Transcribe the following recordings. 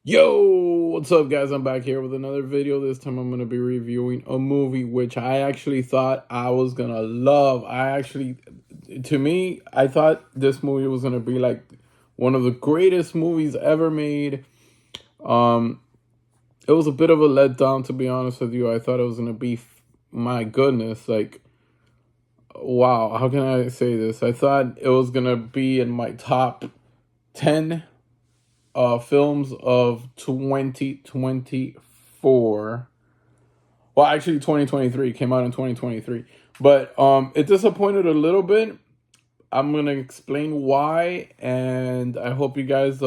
Yo, what's up, guys? I'm back here with another video. This time I'm going to be reviewing a movie which I actually thought I was going to love. To me, I thought this movie was going to be like one of the greatest movies ever made. Um, it was a bit of a letdown, to be honest with you. I thought it was going to be, my goodness, like, wow, how can I say this? I thought it was going to be in my top 10 films of 2024. Well, actually 2023 came out in 2023. But it disappointed a little bit. I'm going to explain why, and I hope you guys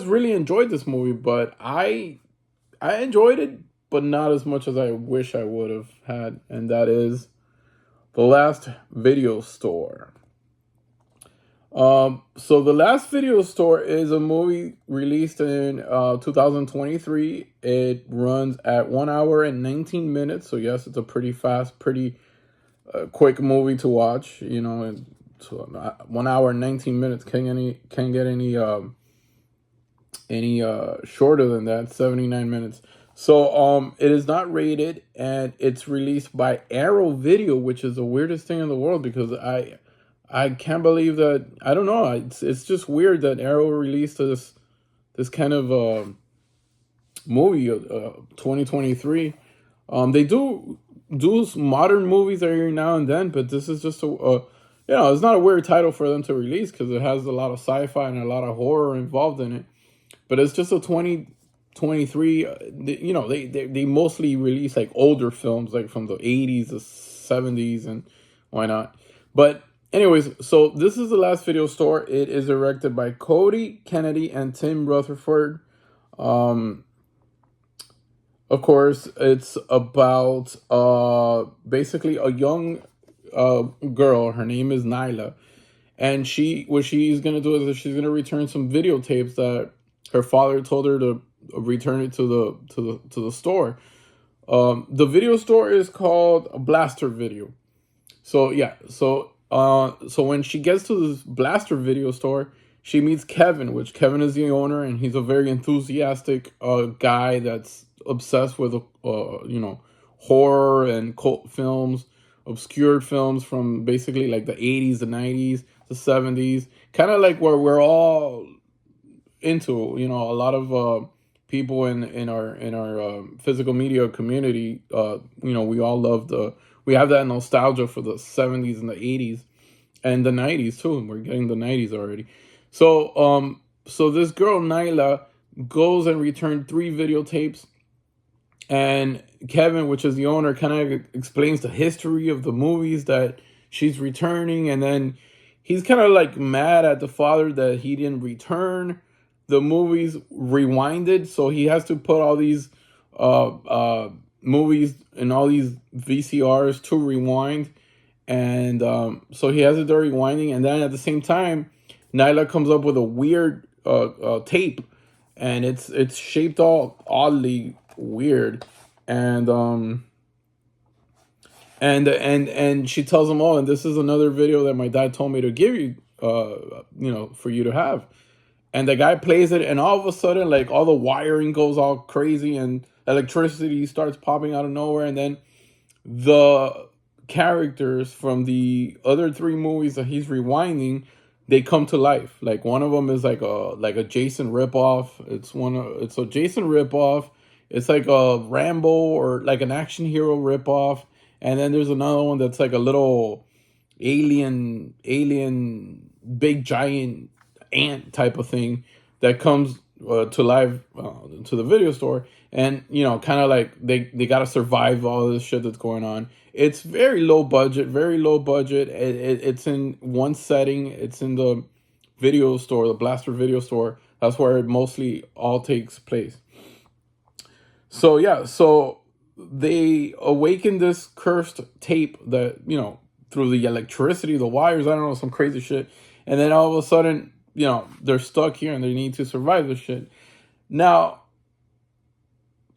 really enjoyed this movie, but I enjoyed it, but not as much as I wish I would have had, and that is The Last Video Store. So The Last Video Store is a movie released in 2023. It runs at 1 hour and 19 minutes. So yes, it's a pretty fast, pretty quick movie to watch. You know, and so 1 hour and 19 minutes can't get any shorter than that. 79 minutes. So it is not rated, and it's released by Arrow Video, which is the weirdest thing in the world because I can't believe that. I don't know. It's just weird that Arrow released this kind of movie 2023. They do modern movies every now and then, but this is just it's not a weird title for them to release because it has a lot of sci-fi and a lot of horror involved in it. But it's just a 2023. They mostly release like older films, like from the 80s, the 70s, and why not? But anyways, so this is The Last Video Store. It is directed by Cody Kennedy and Tim Rutherford. Of course, it's about basically a young girl. Her name is Nyla, and what she's gonna do is she's gonna return some videotapes that her father told her to return it to the store. The video store is called Blaster Video. So yeah, so when she gets to this Blaster Video store, she meets Kevin, which Kevin is the owner, and he's a very enthusiastic guy that's obsessed with horror and cult films, obscure films from basically like the 80s, the 90s, the 70s, kind of like where we're all into. A lot of people in our physical media community. We all love we have that nostalgia for the 70s and the 80s and the 90s too. We're getting the 90s already. So this girl Nyla goes and returned 3 videotapes, and Kevin, which is the owner, kind of explains the history of the movies that she's returning, and then he's kind of like mad at the father that he didn't return the movies rewinded, so he has to put all these movies and all these VCRs to rewind, and so he has it there rewinding, and then at the same time, Nyla comes up with a weird tape, and it's shaped all oddly weird, and and she tells him, "Oh, and this is another video that my dad told me to give you, for you to have." And the guy plays it, and all of a sudden, like, all the wiring goes all crazy, and electricity starts popping out of nowhere, and then the characters from the other 3 movies that he's rewinding, they come to life. Like, one of them is like a Jason ripoff. It's a Jason ripoff. It's like a Rambo or like an action hero ripoff. And then there's another one that's like a little alien big giant ant type of thing that comes to life to the video store, and kind of like they got to survive all this shit that's going on. It's very low budget. It's in one setting. It's in the video store, the Blaster Video Store. That's where it mostly all takes place. So yeah, so they awaken this cursed tape that through the electricity, the wires, I don't know, some crazy shit, and then all of a sudden, they're stuck here and they need to survive this shit. Now,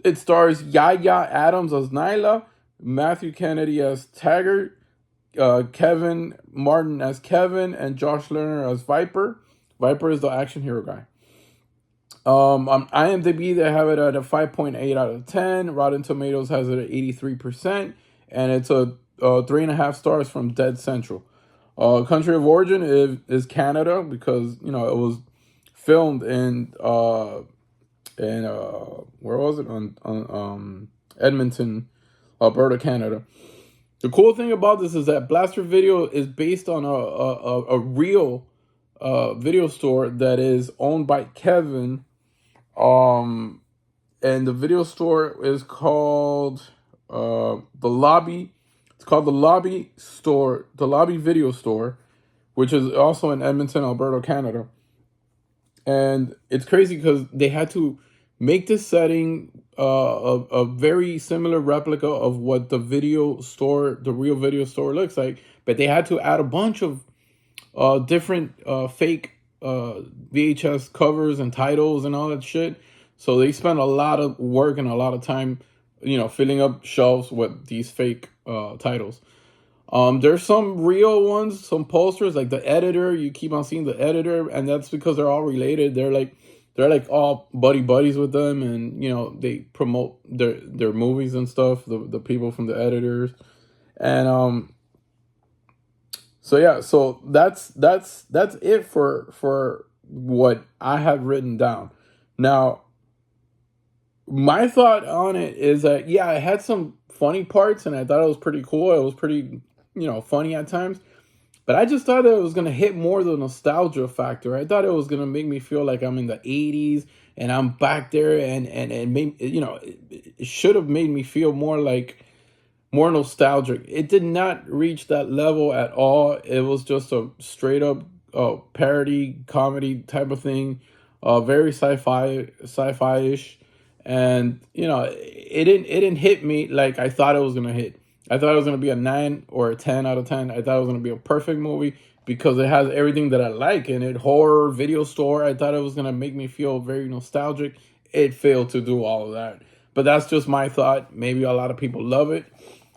it stars Yaya Adams as Nyla, Matthew Kennedy as Taggart, Kevin Martin as Kevin, and Josh Lerner as Viper. Viper is the action hero guy. On IMDb, they have it at a 5.8 out of 10. Rotten Tomatoes has it at 83%, and it's a 3.5 stars from Dead Central. Country of origin is Canada, because it was filmed in where was it, on Edmonton, Alberta, Canada. The cool thing about this is that Blaster Video is based on a real video store that is owned by Kevin. And the video store is called the Lobby. It's called the Lobby Store, the Lobby Video Store, which is also in Edmonton, Alberta, Canada. And it's crazy because they had to make this setting a very similar replica of what the video store, the real video store, looks like. But they had to add a bunch of different fake VHS covers and titles and all that shit. So they spent a lot of work and a lot of time, filling up shelves with these fake titles. There's some real ones, some posters like The Editor. You keep on seeing The Editor, and that's because they're all related. They're like all buddies with them, and they promote their movies and stuff. The people from The Editors, and so yeah, so that's it for what I have written down. Now, my thought on it is that, yeah, it had some funny parts, and I thought it was pretty cool. It was pretty, funny at times. But I just thought that it was gonna hit more the nostalgia factor. I thought it was gonna make me feel like I'm in the '80s and I'm back there, and made, it should have made me feel more nostalgic. It did not reach that level at all. It was just a straight up parody comedy type of thing, very sci-fi-ish, and it didn't hit me like I thought it was gonna hit. I thought it was gonna be a 9 or a 10 out of 10. I thought it was gonna be a perfect movie because it has everything that I like in it. Horror, video store. I thought it was gonna make me feel very nostalgic. It failed to do all of that. But that's just my thought. Maybe a lot of people love it.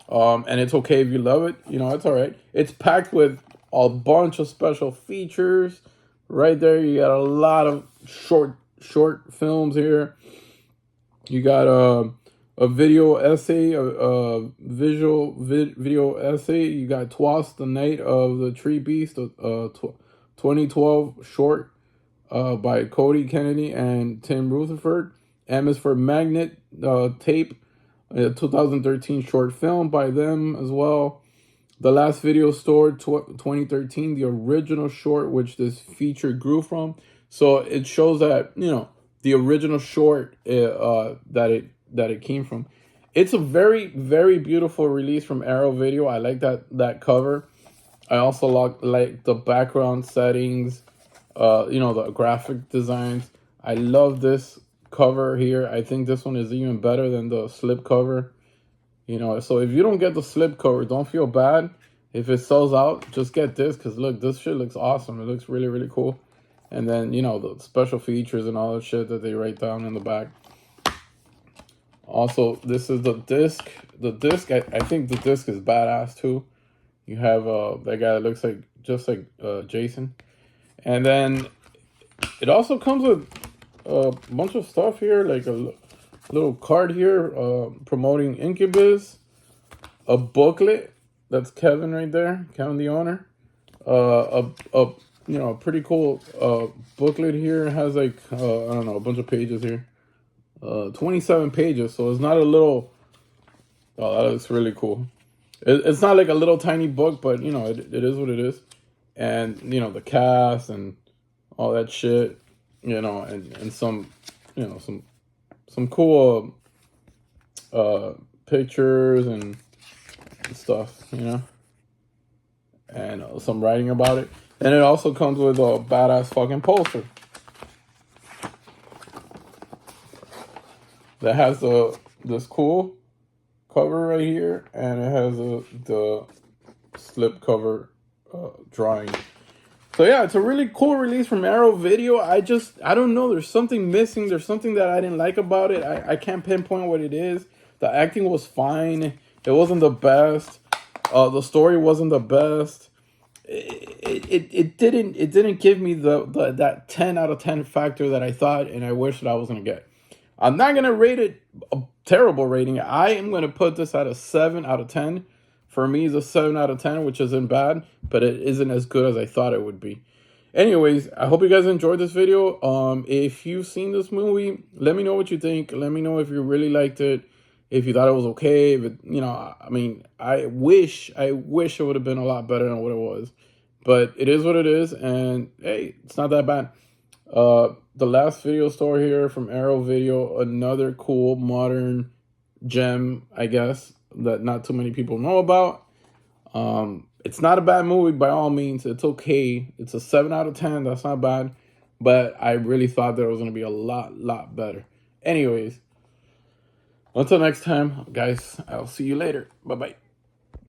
And it's okay if you love it. It's all right. It's packed with a bunch of special features. Right there, you got a lot of short films here. You got a video essay, a video essay. You got Twas the Night of the Tree Beast, 2012 short by Cody Kennedy and Tim Rutherford. M is for Magnet Tape, a 2013 short film by them as well. The Last Video Store, 2013, the original short which this feature grew from. So it shows that the original short that it came from. It's a very, very beautiful release from Arrow Video. I like that cover. I also like the background settings, the graphic designs. I love this cover here. I think this one is even better than the slip cover. So if you don't get the slip cover, don't feel bad. If it sells out, just get this, because look, this shit looks awesome. It looks really, really cool. And then, the special features and all that shit that they write down in the back. Also, this is the disc. The disc, I think the disc is badass too. You have that guy that looks just like Jason. And then it also comes with a bunch of stuff here, like a little card here promoting Incubus, a booklet. That's Kevin right there, Kevin the owner. A pretty cool booklet here. It has I don't know, a bunch of pages here. 27 pages, so it's not a little. Oh, that looks really cool. It's not like a little tiny book, but it is what it is. And the cast and all that shit, and some some cool pictures and stuff, and some writing about it. And it also comes with a badass fucking poster that has this cool cover right here, and it has the slip cover drawing. So yeah, it's a really cool release from Arrow Video. I don't know. There's something missing. There's something that I didn't like about it. I can't pinpoint what it is. The acting was fine. It wasn't the best. The story wasn't the best. it didn't give me the that 10 out of 10 factor that I thought and I wish that I was gonna get. I'm not gonna rate it a terrible rating. I am gonna put this at a 7 out of 10. For me, it's a 7 out of 10, which isn't bad, but it isn't as good as I thought it would be. Anyways, I hope you guys enjoyed this video. If you've seen this movie, let me know what you think. Let me know if you really liked it, if you thought it was okay. If it, you know, I mean, I wish it would have been a lot better than what it was, but it is what it is, and hey, it's not that bad. The last video store here from Arrow Video, another cool modern gem, I guess, that not too many people know about. It's not a bad movie by all means. It's okay. It's a 7 out of 10. That's not bad. But I really thought there was going to be a lot better. Anyways, until next time, guys, I'll see you later. Bye-bye.